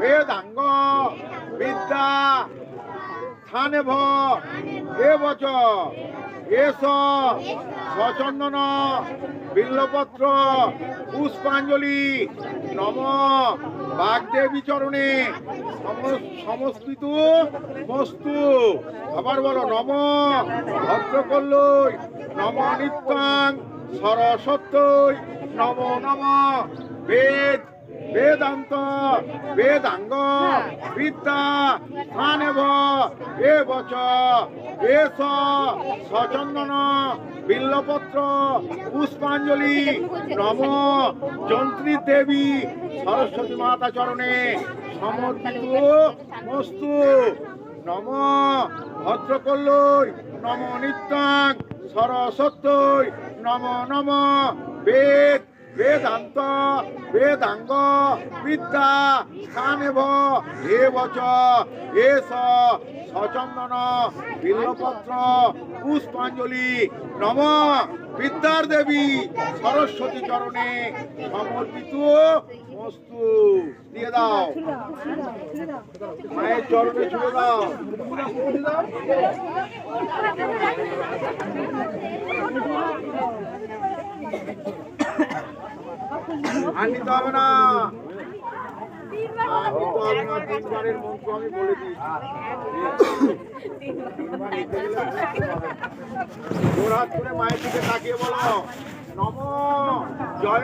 বেদাঙ্গ বিদ্যা স্থানেভ এবচ এস সচন্দন বিল্লপত্র পুষ্পাঞ্জলি নম বাগদেবী চরণে সমস্কৃত মস্তু। আবার বলো নম ভদ্রকল্লৈ নম নিত্যাং সরস্বত্যৈ নম নম বেদ বেদান্ত বেদাঙ্গ বিদ্যা স্থানেভ এবচ এস সচন্দন বিল্লপত্র পুষ্পাঞ্জলি নম যন্ত্রী দেবী সরস্বতী মাতা চরণে সমর্পিত মস্তু। নম ভদ্রকল্লৈ নম নিত্যাং সরস্বত্যৈ নম নম বেদ বেদান্ত বেদাঙ্গ বিদ্যা স্থানেভ এবচ এস সচন্দন বিল্লপত্র পুষ্পাঞ্জলি নম বিদ্যার দেবী সরস্বতী চরণে সমর্পিত মস্তু। দিয়ে দাও মায়ের চরণে ছুঁড়ে দাও। আর নিতে হবে না, তিনবারের মন্ত্র আমি বলে দিই। জোর হাত করে মায়ের দিকে তাকিয়ে বলো নম জয়।